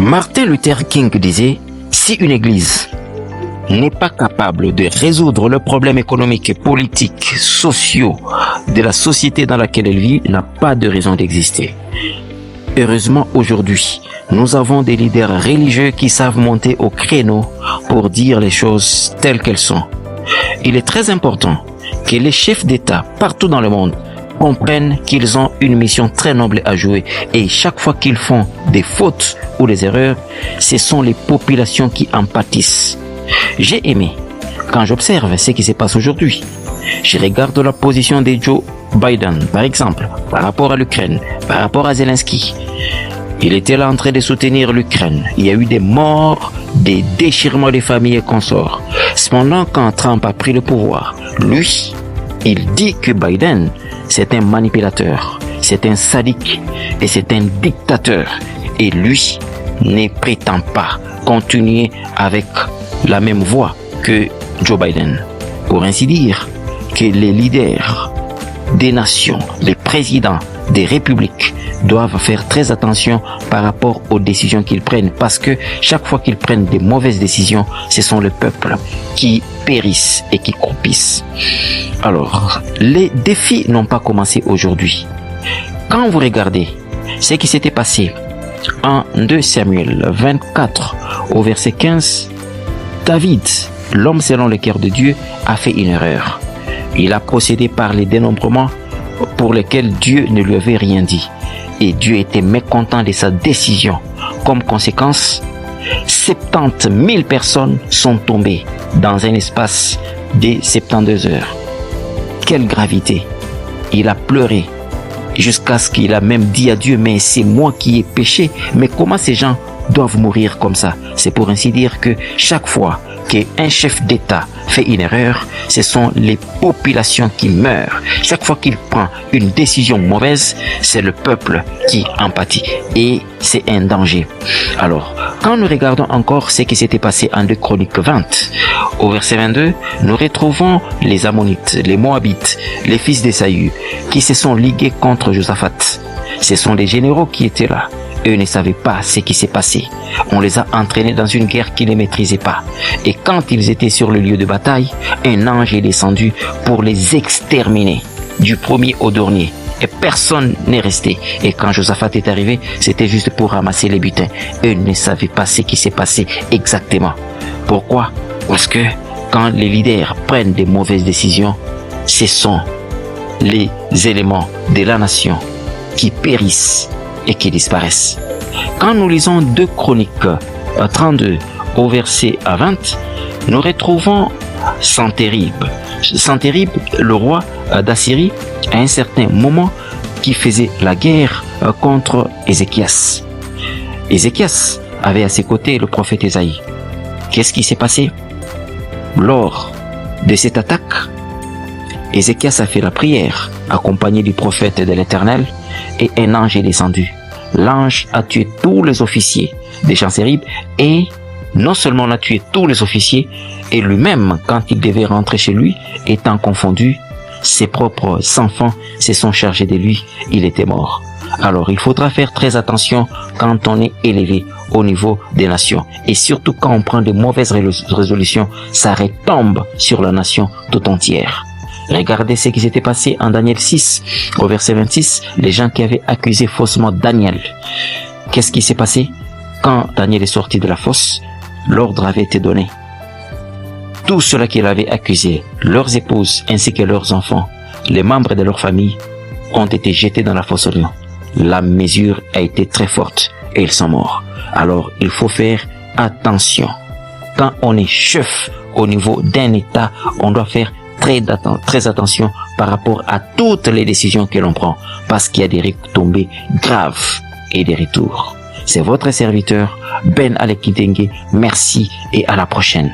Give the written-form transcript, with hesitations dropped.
Martin Luther King disait, si une église n'est pas capable de résoudre le problème économique, politique, sociaux de la société dans laquelle elle vit, n'a pas de raison d'exister. Heureusement, aujourd'hui, nous avons des leaders religieux qui savent monter au créneau pour dire les choses telles qu'elles sont. Il est très important que les chefs d'État partout dans le monde comprennent qu'ils ont une mission très noble à jouer et chaque fois qu'ils font des fautes ou des erreurs, ce sont les populations qui en pâtissent. J'ai aimé quand j'observe ce qui se passe aujourd'hui. Je regarde la position de Joe Biden, par exemple, par rapport à l'Ukraine, par rapport à Zelensky. Il était là en train de soutenir l'Ukraine. Il y a eu des morts, des déchirements des familles et consorts. Cependant, quand Trump a pris le pouvoir, lui, il dit que Biden, c'est un manipulateur, c'est un sadique et c'est un dictateur. Et lui ne prétend pas continuer avec la même voie que Joe Biden. Pour ainsi dire, que les leaders des nations, les présidents des républiques doivent faire très attention par rapport aux décisions qu'ils prennent parce que chaque fois qu'ils prennent des mauvaises décisions, ce sont le peuple qui périssent et qui croupissent. Alors, les défis n'ont pas commencé aujourd'hui. Quand vous regardez ce qui s'était passé en 2 Samuel 24 au verset 15, David, l'homme selon le cœur de Dieu, a fait une erreur. Il a procédé par les dénombrements pour lesquels Dieu ne lui avait rien dit. Et Dieu était mécontent de sa décision. Comme conséquence, 70 000 personnes sont tombées dans un espace de 72 heures. Quelle gravité! Il a pleuré jusqu'à ce qu'il a même dit à Dieu, mais c'est moi qui ai péché. Mais comment ces gens doivent mourir comme ça? C'est pour ainsi dire que chaque fois qu'un chef d'État fait une erreur, ce sont les populations qui meurent. Chaque fois qu'il prend une décision mauvaise, c'est le peuple qui en pâtit. Et c'est un danger. Alors, quand nous regardons encore ce qui s'était passé en 2 Chroniques 20, au verset 22, nous retrouvons les Ammonites, les Moabites, les fils d'Ésaü, qui se sont ligués contre Josaphat. Ce sont les généraux qui étaient là. Eux ne savaient pas ce qui s'est passé. On les a entraînés dans une guerre qu'ils ne maîtrisaient pas. Et quand ils étaient sur le lieu de bataille, un ange est descendu pour les exterminer, du premier au dernier. Et personne n'est resté. Et quand Josaphat est arrivé, c'était juste pour ramasser les butins. Eux ne savaient pas ce qui s'est passé exactement. Pourquoi? Parce que quand les leaders prennent des mauvaises décisions, ce sont les éléments de la nation qui périssent et qui disparaissent. Quand nous lisons 2 Chroniques 32 au verset 20, nous retrouvons Santérib. Santérib, le roi d'Assyrie, à un certain moment, qui faisait la guerre contre Ézéchias. Ézéchias avait à ses côtés le prophète Ésaïe. Qu'est-ce qui s'est passé? Lors de cette attaque, Ézéchias a fait la prière, accompagné du prophète de l'Éternel, et un ange est descendu. L'ange a tué tous les officiers de Santérib et non seulement a tué tous les officiers, et lui-même, quand il devait rentrer chez lui, étant confondu, ses propres enfants se sont chargés de lui, il était mort. Alors il faudra faire très attention quand on est élevé au niveau des nations. Et surtout quand on prend de mauvaises résolutions, ça retombe sur la nation tout entière. Regardez ce qui s'était passé en Daniel 6, au verset 26, les gens qui avaient accusé faussement Daniel. Qu'est-ce qui s'est passé? Quand Daniel est sorti de la fosse, l'ordre avait été donné. Tous ceux-là qui l'avaient accusé, leurs épouses ainsi que leurs enfants, les membres de leur famille, ont été jetés dans la fosse au lion. La mesure a été très forte et ils sont morts. Alors il faut faire attention. Quand on est chef au niveau d'un État, on doit faire très attention par rapport à toutes les décisions que l'on prend, parce qu'il y a des retombées graves et des retours. C'est votre serviteur Ben Alekitenge. Merci et à la prochaine.